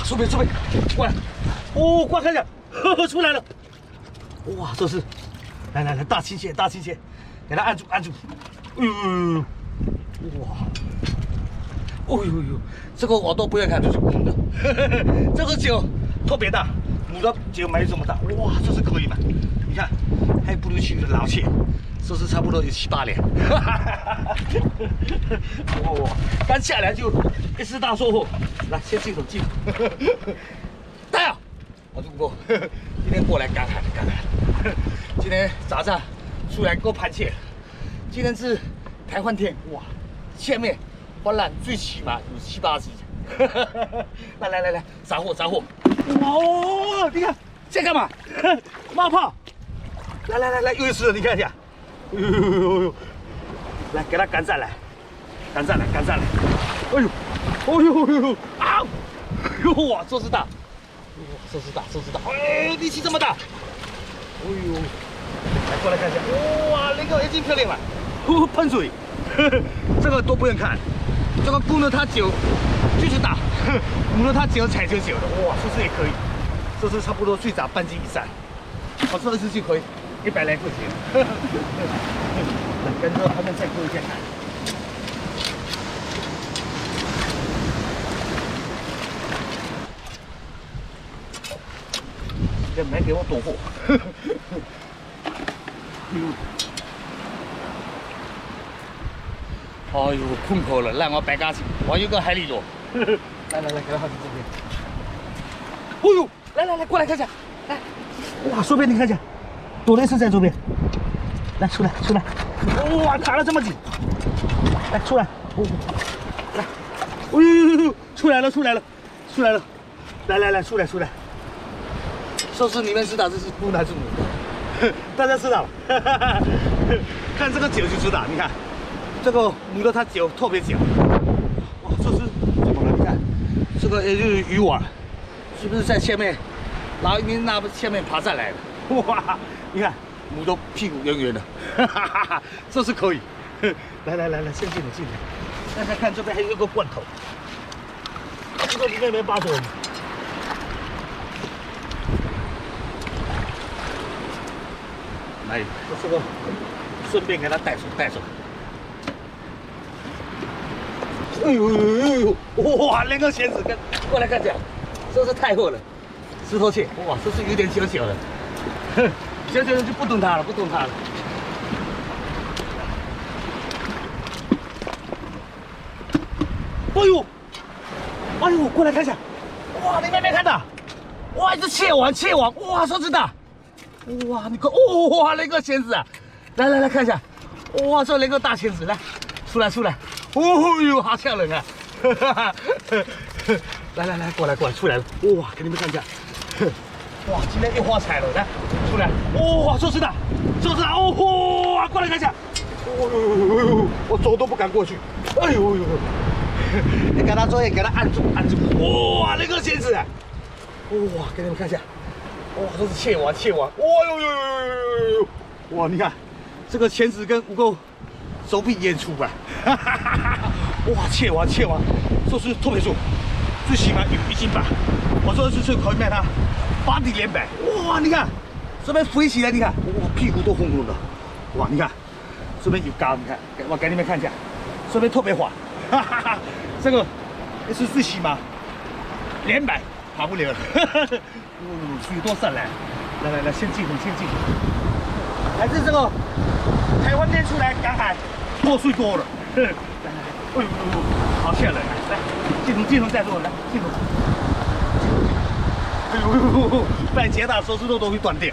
收背，过来，哦，过来看一下，呵呵，出来了，哇，这是，来，大青蟹，给它按住，哎呦，哇，哦呦，这个我都不愿看，这是公的，这个酒特别大，母的酒没这么大，哇，这是可以嘛？你看，还不如去老蟹。 这是差不多有7、8年，哇！刚下来就一次大收获。来，先进口。大呀！我主播今天过来赶海。今天早上出来过螃蟹，今天是台风天，哇！下面风浪最起码有7、8级。来，撒货！哇！你看这干嘛？冒泡！来，又一次了，你看一下。 呦！来，给它赶上来！哎呦！啊！哇，这是大！哎，力气这么大！哎呦！来，过来看一下！哇，那个已经漂亮了！喷水！这个都不用看，这个公的它酒就是大，母的它只有采就酒的。哇，这是也可以，这是差不多最少半斤以上。我这一次就可以。 100来块钱，跟着他们再过一下看。这没给我躲货。哎呦，困口了，让我白嘎去。我有个海里螺。来，给他放进这边。哎呦，来，过来看一下。来，哇，左边你看一下。 躲的是在左边，来出来，哇，卡了这么紧，来出来，来，哎呦，出来了，来，出来，说是你们知道这是公的还是母的？大家知道了，看这个酒就知道，你看这个母的它酒特别小，哇，这是怎么了？你看这个也就是渔网，是不是在下面，然后因那下面爬上来的，哇！ 你看，母的屁股圆圆的，这是可以。来，先进来。大家看这边还有一个罐头，这个里面没把手。来，这个顺便给它带走。哎呦，哇，那个钳子跟过来看一下，这是太厚了，石头蟹，哇，这是有点小的。小就不动它了。哎呦，过来看一下，哇，你们没看到？哇，一只蟹王，哇，手指大，哇，你看，哇，那个钳子啊，来看一下，哇，这那个大钳子，来，出来，哦呦，好漂亮啊，来，过来，出来了，哇，给你们看一下。 哇，今天又发财了！来，出来！哇，这是大！哦，哇，过来看一下！哦呦，我走都不敢过去！哎呦，你给它作业，给它按住！哇，那个钳子！哇，给你们看一下！哇，这是蟹王！哇呦！哇，你看这个钳子跟5个手臂演出吧！哇，蟹王，这是特别重，最起码有1斤吧！我这次可以卖它。 8底200，哇！你看这边飞起来，你看，哇，屁股都红红的，哇！你看这边有膏，你看，我给你们看一下，这边特别滑，这个也是最起码200，跑不了了，水多上来，来，先进口，还是这个台湾店出来赶海，水多了，来，哎呦，好吓人，来，镜头再做，来，镜头。 哎呦，再接到手指头都会断掉。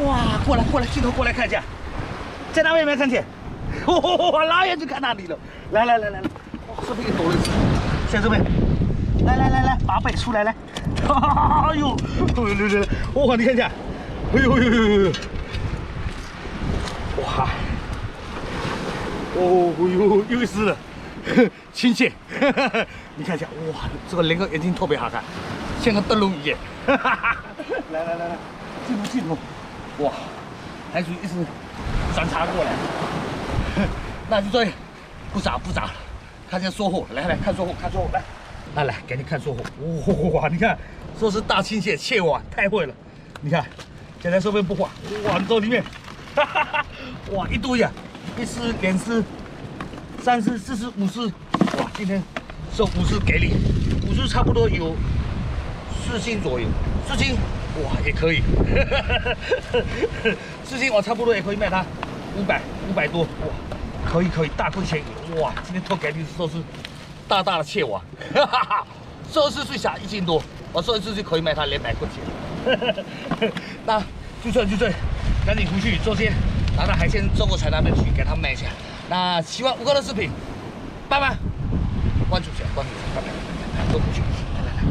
哇，过来，镜头过来看一下，在那边有没有看见？哇，老远就看到你了。来，哇，这边多了一只，在这边。来，把背出来，来。哎呦，哇，你看一下，哎呦，哇，哦呦，又一只了。 亲切，你看一下，哇，这个人的眼睛特别好看，像个灯笼一样。来，镜头，哇，海水一直涨茶过来，那就对，不早了，看见收获，来看收获，来，给你看收获。哇，你看，这是大青蟹切网，太会了。你看，现在收边不滑，哇，你走里面，哇，一堆呀，1丝、2丝、3丝、4丝、5丝，哇，今天收5丝给你，5丝差不多有4斤左右，4斤，哇，也可以，4斤我差不多也可以卖它500多，哇。可以，大亏钱哇！今天偷给你都是大的切网，24岁下1斤多，我24岁可以卖它200块钱。那就这，赶紧回去昨天拿到海鲜中国菜那边去给他们卖一下。那喜欢吴哥的视频，拜拜，关注一下，拜拜，都回去。